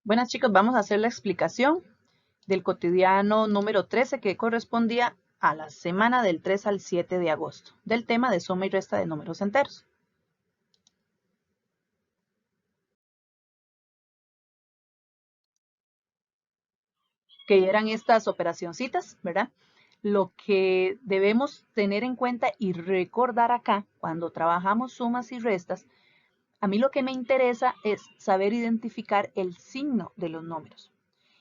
Buenas chicos, vamos a hacer la explicación del cotidiano número 13 que correspondía a la semana del 3 al 7 de agosto, del tema de suma y resta de números enteros. Que eran estas operacioncitas, ¿verdad? Lo que debemos tener en cuenta y recordar acá, cuando trabajamos sumas y restas, a mí lo que me interesa es saber identificar el signo de los números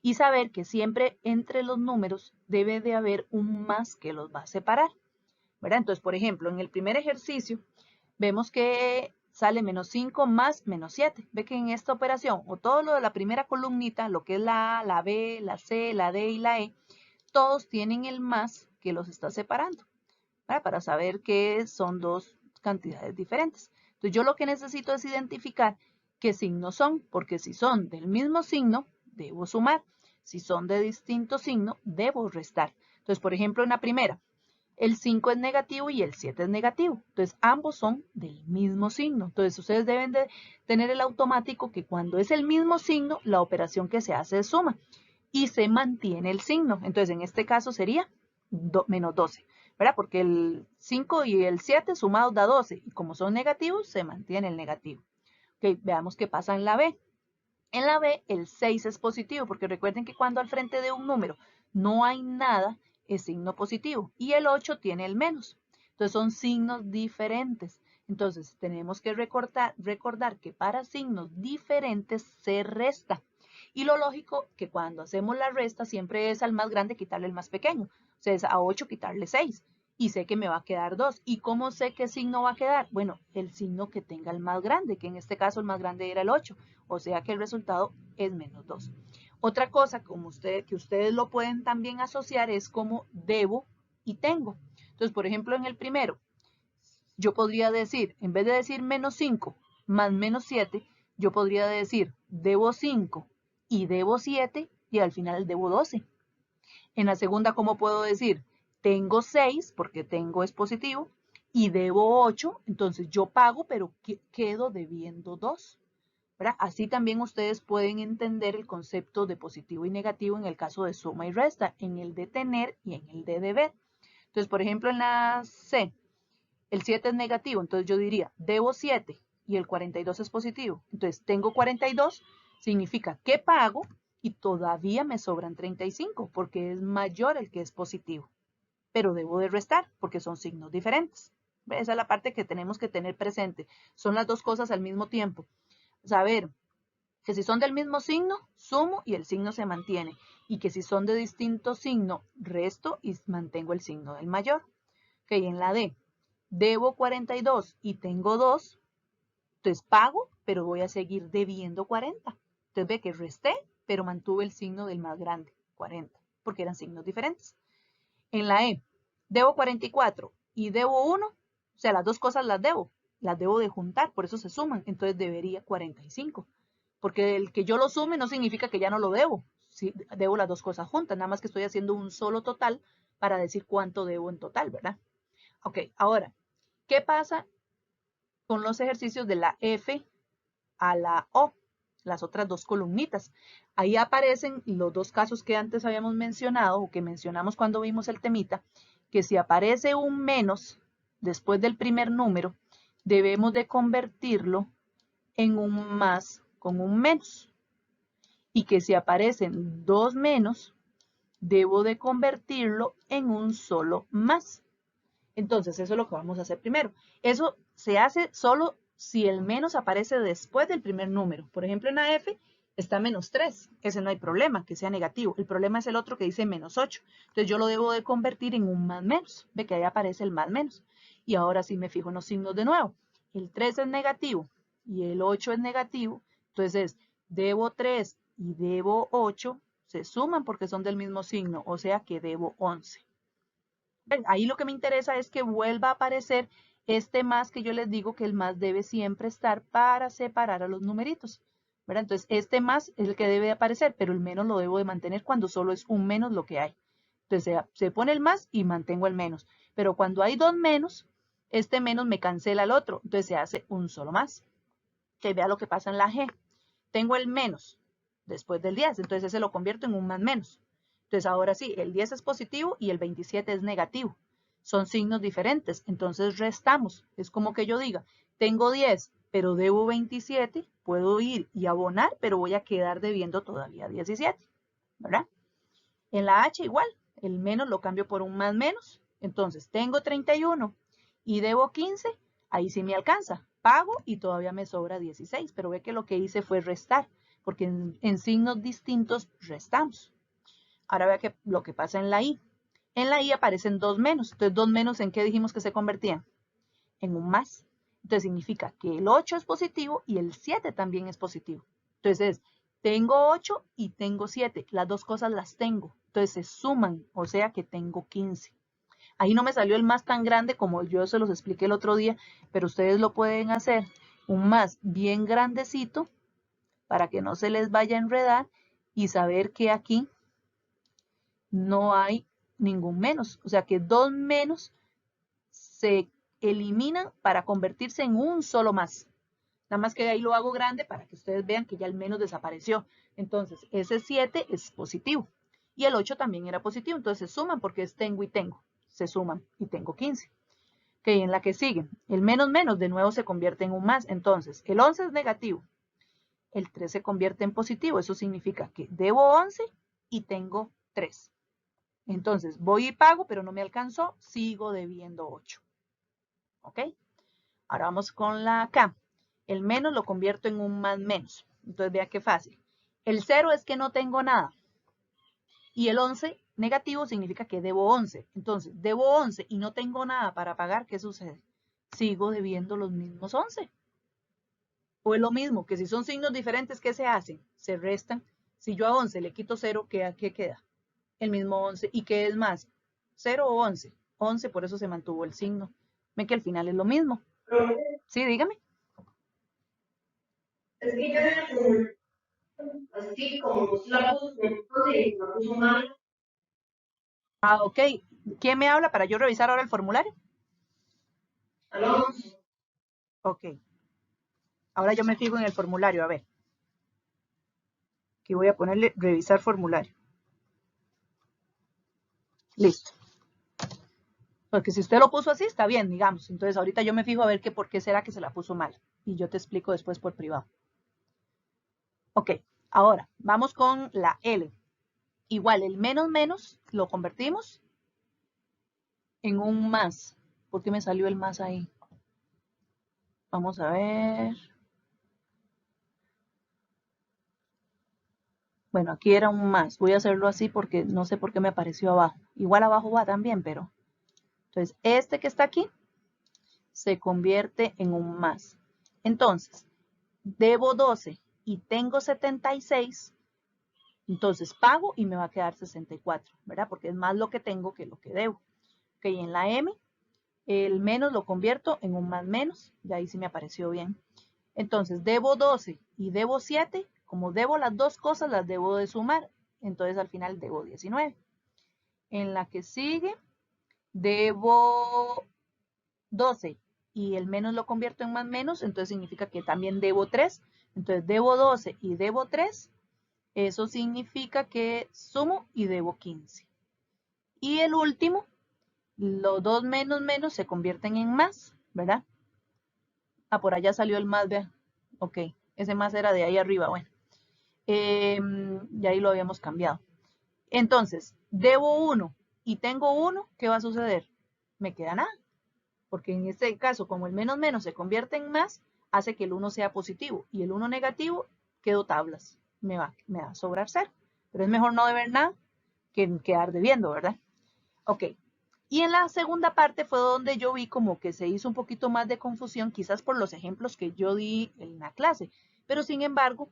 y saber que siempre entre los números debe de haber un más que los va a separar, ¿verdad? Entonces, por ejemplo, en el primer ejercicio vemos que sale menos 5 más menos 7. Ve que en esta operación, o todo lo de la primera columnita, lo que es la A, la B, la C, la D y la E, todos tienen el más que los está separando, ¿verdad? Para saber que son dos cantidades diferentes. Entonces, yo lo que necesito es identificar qué signos son, porque si son del mismo signo, debo sumar. Si son de distinto signo, debo restar. Entonces, por ejemplo, en la primera, el 5 es negativo y el 7 es negativo. Entonces, ambos son del mismo signo. Entonces, ustedes deben de tener el automático que cuando es el mismo signo, la operación que se hace es suma y se mantiene el signo. Entonces, en este caso sería menos 12, ¿verdad? Porque el 5 y el 7 sumados da 12 y como son negativos, se mantiene el negativo. Ok, veamos qué pasa en la B. En la B, el 6 es positivo, porque recuerden que cuando al frente de un número no hay nada, es signo positivo. Y el 8 tiene el menos. Entonces son signos diferentes. Entonces tenemos que recordar que para signos diferentes se resta. Y lo lógico que cuando hacemos la resta siempre es al más grande quitarle el más pequeño. O sea, es a 8 quitarle 6 y sé que me va a quedar 2. ¿Y cómo sé qué signo va a quedar? Bueno, el signo que tenga el más grande, que en este caso el más grande era el 8, o sea que el resultado es menos 2. Otra cosa que ustedes lo pueden también asociar es como debo y tengo. Entonces, por ejemplo, en el primero, yo podría decir, en vez de decir menos 5 más menos 7, yo podría decir debo 5 y debo 7 y al final debo 12. En la segunda, ¿cómo puedo decir? Tengo 6 porque tengo es positivo y debo 8, entonces yo pago, pero quedo debiendo 2. ¿Verdad? Así también ustedes pueden entender el concepto de positivo y negativo en el caso de suma y resta, en el de tener y en el de deber. Entonces, por ejemplo, en la C, el 7 es negativo, entonces yo diría, debo 7 y el 42 es positivo. Entonces, tengo 42, significa que pago y todavía me sobran 35 porque es mayor el que es positivo. Pero debo de restar porque son signos diferentes. Esa es la parte que tenemos que tener presente. Son las dos cosas al mismo tiempo. Saber que si son del mismo signo, sumo y el signo se mantiene. Y que si son de distinto signo, resto y mantengo el signo del mayor. Ok, en la D, debo 42 y tengo 2, entonces pago, pero voy a seguir debiendo 40. Entonces ve que resté, pero mantuve el signo del más grande, 40, porque eran signos diferentes. En la E, debo 44 y debo 1, o sea, las dos cosas las debo de juntar, por eso se suman, entonces debería 45. Porque el que yo lo sume no significa que ya no lo debo. Sí, debo las dos cosas juntas, nada más que estoy haciendo un solo total para decir cuánto debo en total, ¿verdad? Ok, ahora, ¿qué pasa con los ejercicios de la F a la O? Las otras dos columnitas. Ahí aparecen los dos casos que antes habíamos mencionado o que mencionamos cuando vimos el temita, que si aparece un menos después del primer número, debemos de convertirlo en un más con un menos. Y que si aparecen dos menos, debo de convertirlo en un solo más. Entonces, eso es lo que vamos a hacer primero. Eso se hace solo si el menos aparece después del primer número. Por ejemplo, en la F está menos 3. Ese no hay problema, que sea negativo. El problema es el otro que dice menos 8. Entonces, yo lo debo de convertir en un más menos. Ve que ahí aparece el más menos. Y ahora sí me fijo en los signos de nuevo. El 3 es negativo y el 8 es negativo. Entonces, debo 3 y debo 8 se suman porque son del mismo signo, o sea que debo 11. Ahí lo que me interesa es que vuelva a aparecer este más que yo les digo que el más debe siempre estar para separar a los numeritos, ¿verdad? Entonces, este más es el que debe aparecer, pero el menos lo debo de mantener cuando solo es un menos lo que hay. Entonces, se pone el más y mantengo el menos. Pero cuando hay dos menos, este menos me cancela el otro, entonces se hace un solo más. Que vea lo que pasa en la G. Tengo el menos, después del 10. Entonces ese lo convierto en un más menos. Entonces ahora sí, el 10 es positivo y el 27 es negativo. Son signos diferentes, entonces restamos. Es como que yo diga, tengo 10, pero debo 27, puedo ir y abonar, pero voy a quedar debiendo todavía 17, ¿verdad? En la H igual, el menos lo cambio por un más menos. Entonces tengo 31 y debo 15, ahí sí me alcanza. Pago y todavía me sobra 16, pero ve que lo que hice fue restar, porque en signos distintos restamos. Ahora vea que lo que pasa en la I. En la I aparecen dos menos. Entonces, dos menos, ¿en qué dijimos que se convertían? En un más. Entonces, significa que el 8 es positivo y el 7 también es positivo. Entonces, tengo 8 y tengo 7. Las dos cosas las tengo. Entonces, se suman, o sea que tengo 15. Ahí no me salió el más tan grande como yo se los expliqué el otro día, pero ustedes lo pueden hacer un más bien grandecito para que no se les vaya a enredar y saber que aquí no hay ningún menos. O sea que dos menos se eliminan para convertirse en un solo más. Nada más que ahí lo hago grande para que ustedes vean que ya el menos desapareció. Entonces, ese 7 es positivo. Y el 8 también era positivo. Entonces, se suman porque es tengo y tengo. Se suman y tengo 15. Ok, en la que sigue, el menos menos de nuevo se convierte en un más. Entonces, el 11 es negativo. El 3 se convierte en positivo. Eso significa que debo 11 y tengo 3. Entonces, voy y pago, pero no me alcanzó, sigo debiendo 8. ¿Ok? Ahora vamos con la K. El menos lo convierto en un más menos. Entonces, vea qué fácil. El 0 es que no tengo nada. Y el 11 negativo significa que debo 11. Entonces, debo 11 y no tengo nada para pagar, ¿qué sucede? Sigo debiendo los mismos 11. O es lo mismo, que si son signos diferentes, ¿qué se hacen? Se restan. Si yo a 11 le quito 0, ¿qué queda? El mismo 11. ¿Y qué es más? 0 o 11. 11, por eso se mantuvo el signo. Ven que al final es lo mismo. Sí, dígame. Es que así como si la puso, entonces la puso mal. Ah, ok. ¿Quién me habla para yo revisar ahora el formulario? Alonso. Ok. Ahora yo me fijo en el formulario, a ver. Aquí voy a ponerle revisar formulario. Listo. Porque si usted lo puso así, está bien, digamos. Entonces ahorita yo me fijo a ver por qué será que se la puso mal. Y yo te explico después por privado. Ok. Ahora, vamos con la L. Igual, el menos menos lo convertimos en un más. ¿Por qué me salió el más ahí? Vamos a ver. Bueno, aquí era un más. Voy a hacerlo así porque no sé por qué me apareció abajo. Igual abajo va también, pero... Entonces, este que está aquí se convierte en un más. Entonces, debo 12 y tengo 76. Entonces, pago y me va a quedar 64, ¿verdad? Porque es más lo que tengo que lo que debo. Ok, en la M, el menos lo convierto en un más menos. Y ahí sí me apareció bien. Entonces, debo 12 y debo 7. Como debo las dos cosas, las debo de sumar. Entonces, al final debo 19. En la que sigue, debo 12 y el menos lo convierto en más menos, entonces significa que también debo 3. Entonces, debo 12 y debo 3. Eso significa que sumo y debo 15. Y el último, los dos menos menos se convierten en más, ¿verdad? Ah, por allá salió el más, vea. Ok, ese más era de ahí arriba, bueno. Y ahí lo habíamos cambiado. Entonces, debo 1 y tengo 1, ¿qué va a suceder? Me queda nada. Porque en este caso, como el menos menos se convierte en más, hace que el 1 sea positivo. Y el 1 negativo, quedo tablas. Me va a sobrar 0. Pero es mejor no deber nada que quedar debiendo, ¿verdad? Ok. Y en la segunda parte fue donde yo vi como que se hizo un poquito más de confusión, quizás por los ejemplos que yo di en la clase. Pero sin embargo,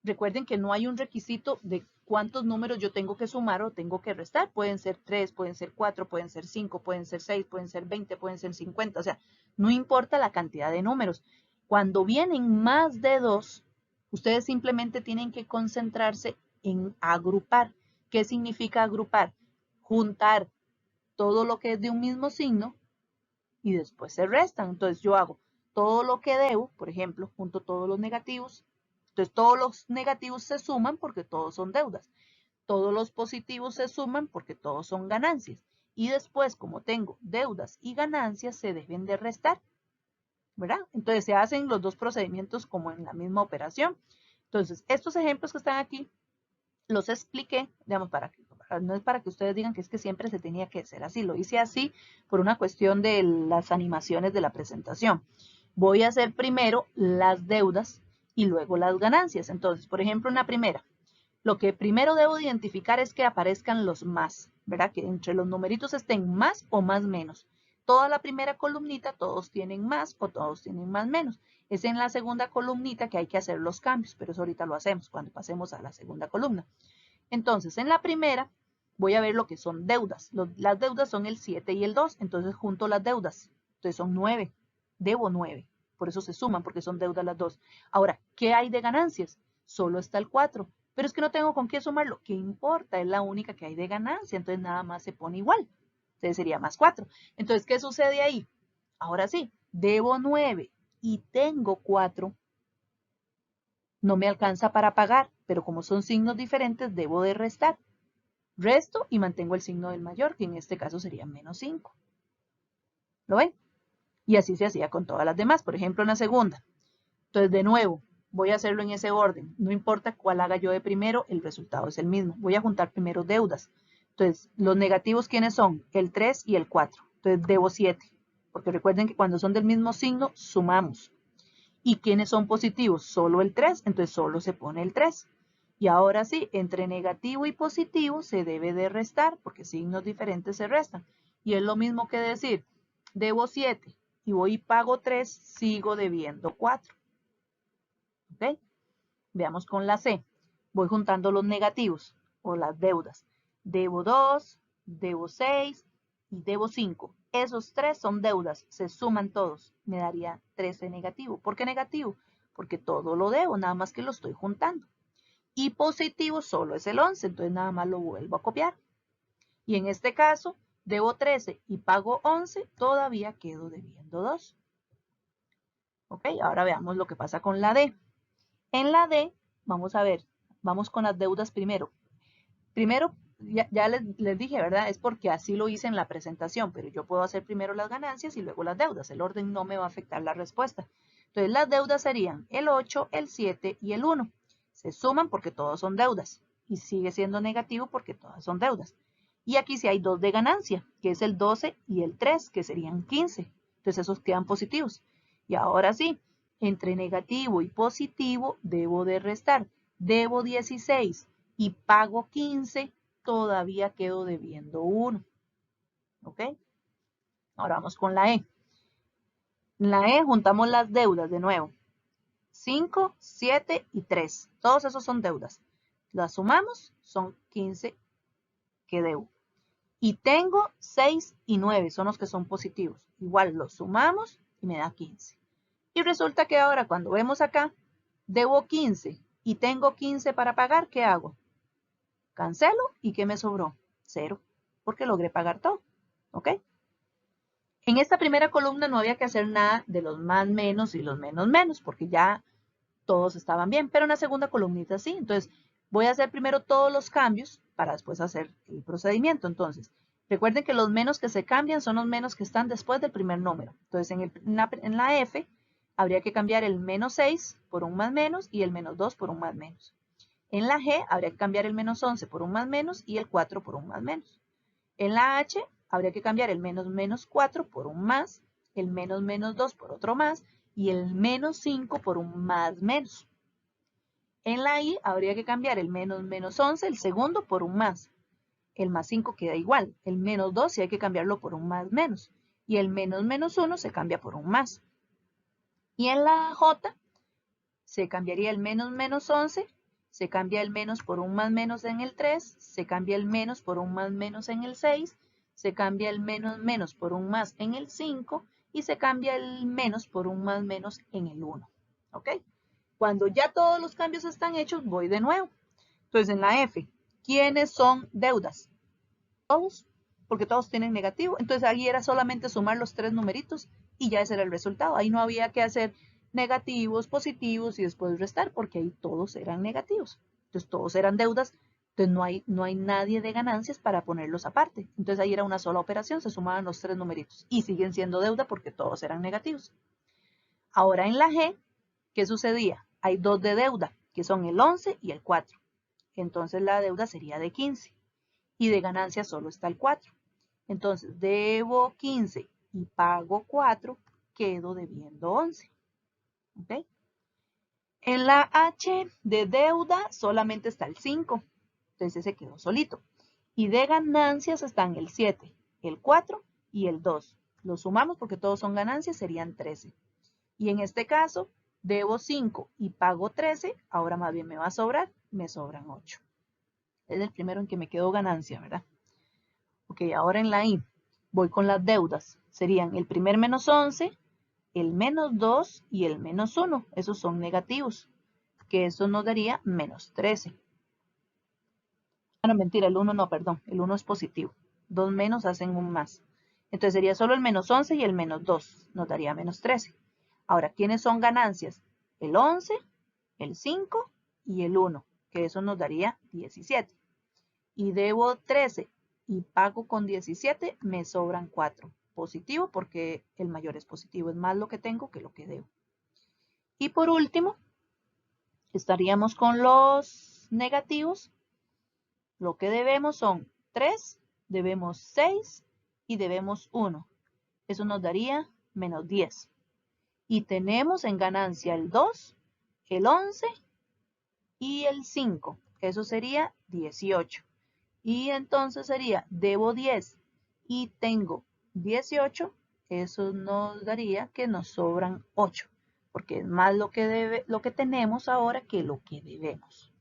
recuerden que no hay un requisito de cuántos números yo tengo que sumar o tengo que restar. Pueden ser 3, pueden ser 4, pueden ser 5, pueden ser 6, pueden ser 20, pueden ser 50. O sea, no importa la cantidad de números. Cuando vienen más de 2, ustedes simplemente tienen que concentrarse en agrupar. ¿Qué significa agrupar? Juntar todo lo que es de un mismo signo y después se restan. Entonces yo hago todo lo que debo, por ejemplo, junto todos los negativos, Entonces todos los negativos se suman porque todos son deudas. Todos los positivos se suman porque todos son ganancias. Y después, como tengo deudas y ganancias, se deben de restar, ¿verdad? Entonces se hacen los dos procedimientos como en la misma operación. Entonces, estos ejemplos que están aquí, los expliqué, digamos, no es para que ustedes digan que es que siempre se tenía que hacer así. Lo hice así por una cuestión de las animaciones de la presentación. Voy a hacer primero las deudas y luego las ganancias. Entonces, por ejemplo, en la primera, lo que primero debo identificar es que aparezcan los más, ¿verdad? Que entre los numeritos estén más o más menos. Toda la primera columnita, todos tienen más o todos tienen más menos. Es en la segunda columnita que hay que hacer los cambios, pero eso ahorita lo hacemos cuando pasemos a la segunda columna. Entonces, en la primera voy a ver lo que son deudas. Las deudas son el 7 y el 2, entonces junto las deudas. Entonces son 9, debo 9. Por eso se suman, porque son deudas las dos. Ahora, ¿qué hay de ganancias? Solo está el 4. Pero es que no tengo con qué sumarlo. ¿Qué importa? Es la única que hay de ganancia. Entonces nada más se pone igual. Entonces sería más 4. Entonces, ¿qué sucede ahí? Ahora sí, debo 9 y tengo 4. No me alcanza para pagar, pero como son signos diferentes, debo de restar. Resto y mantengo el signo del mayor, que en este caso sería menos 5. ¿Lo ven? Y así se hacía con todas las demás. Por ejemplo, en la segunda. Entonces, de nuevo, voy a hacerlo en ese orden. No importa cuál haga yo de primero, el resultado es el mismo. Voy a juntar primero deudas. Entonces, los negativos, ¿quiénes son? El 3 y el 4. Entonces, debo 7. Porque recuerden que cuando son del mismo signo, sumamos. ¿Y quiénes son positivos? Solo el 3. Entonces, solo se pone el 3. Y ahora sí, entre negativo y positivo se debe de restar, porque signos diferentes se restan. Y es lo mismo que decir, debo 7 y voy y pago 3, sigo debiendo 4. ¿Ok? Veamos con la C. Voy juntando los negativos o las deudas. Debo 2, debo 6 y debo 5. Esos 3 son deudas, se suman todos. Me daría 13 negativo. ¿Por qué negativo? Porque todo lo debo, nada más que lo estoy juntando. Y positivo solo es el 11, entonces nada más lo vuelvo a copiar. Y en este caso, debo 13 y pago 11, todavía quedo debiendo 2. ¿Ok? Ahora veamos lo que pasa con la D. En la D, vamos a ver, vamos con las deudas primero. Primero, ya les dije, ¿verdad? Es porque así lo hice en la presentación, pero yo puedo hacer primero las ganancias y luego las deudas. El orden no me va a afectar la respuesta. Entonces, las deudas serían el 8, el 7 y el 1. Se suman porque todos son deudas y sigue siendo negativo porque todas son deudas. Y aquí sí hay dos de ganancia, que es el 12 y el 3, que serían 15. Entonces, esos quedan positivos. Y ahora sí, entre negativo y positivo debo de restar. Debo 16 y pago 15, todavía quedo debiendo 1. ¿Ok? Ahora vamos con la E. En la E juntamos las deudas de nuevo. 5, 7 y 3. Todos esos son deudas. Las sumamos, son 15 que debo. Y tengo 6 y 9, son los que son positivos. Igual los sumamos y me da 15. Y resulta que ahora cuando vemos acá, debo 15 y tengo 15 para pagar, ¿qué hago? Cancelo y ¿qué me sobró? 0, porque logré pagar todo. ¿Ok? En esta primera columna no había que hacer nada de los más menos y los menos menos, porque ya todos estaban bien, pero en la segunda columnita sí. Entonces, voy a hacer primero todos los cambios para después hacer el procedimiento. Entonces, recuerden que los menos que se cambian son los menos que están después del primer número. Entonces, en la F habría que cambiar el menos 6 por un más menos y el menos 2 por un más menos. En la G habría que cambiar el menos 11 por un más menos y el 4 por un más menos. En la H habría que cambiar el menos menos 4 por un más, el menos menos 2 por otro más y el menos 5 por un más menos. En la I habría que cambiar el menos menos 11, el segundo, por un más. El más 5 queda igual. El menos 2 sí hay que cambiarlo por un más menos. Y el menos menos 1 se cambia por un más. Y en la J se cambiaría el menos menos 11, se cambia el menos por un más menos en el 3, se cambia el menos por un más menos en el 6, se cambia el menos menos por un más en el 5 y se cambia el menos por un más menos en el 1. ¿Ok? Cuando ya todos los cambios están hechos, voy de nuevo. Entonces, en la F, ¿quiénes son deudas? Todos, porque todos tienen negativo. Entonces, ahí era solamente sumar los tres numeritos y ya ese era el resultado. Ahí no había que hacer negativos, positivos y después restar, porque ahí todos eran negativos. Entonces todos eran deudas, entonces no hay nadie de ganancias para ponerlos aparte. Entonces ahí era una sola operación, se sumaban los tres numeritos y siguen siendo deuda porque todos eran negativos. Ahora en la G, ¿qué sucedía? Hay dos de deuda, que son el 11 y el 4. Entonces la deuda sería de 15 y de ganancia solo está el 4. Entonces debo 15 y pago 4, quedo debiendo 11. ¿Okay? En la H de deuda solamente está el 5, entonces se quedó solito. Y de ganancias están el 7, el 4 y el 2. Los sumamos porque todos son ganancias, serían 13. Y en este caso, debo 5 y pago 13, ahora más bien me va a sobrar, me sobran 8. Es el primero en que me quedó ganancia, ¿verdad? Ok, ahora en la I voy con las deudas. Serían el primer menos 11, el menos 2 y el menos 1. Esos son negativos, que eso nos daría menos 13. Ah, no, mentira, el 1 no, perdón, el 1 es positivo. Dos menos hacen un más. Entonces sería solo el menos 11 y el menos 2, nos daría menos 13. Ahora, ¿quiénes son ganancias? El 11, el 5 y el 1, que eso nos daría 17. Y debo 13 y pago con 17, me sobran 4. Positivo porque el mayor es positivo, es más lo que tengo que lo que debo. Y por último, estaríamos con los negativos. Lo que debemos son 3, debemos 6 y debemos 1. Eso nos daría menos 10. Y tenemos en ganancia el 2, el 11 y el 5. Eso sería 18. Y entonces sería, debo 10 y tengo 18. Eso nos daría que nos sobran 8. Porque es más lo que tenemos ahora que lo que debemos.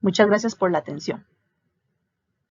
Muchas gracias por la atención.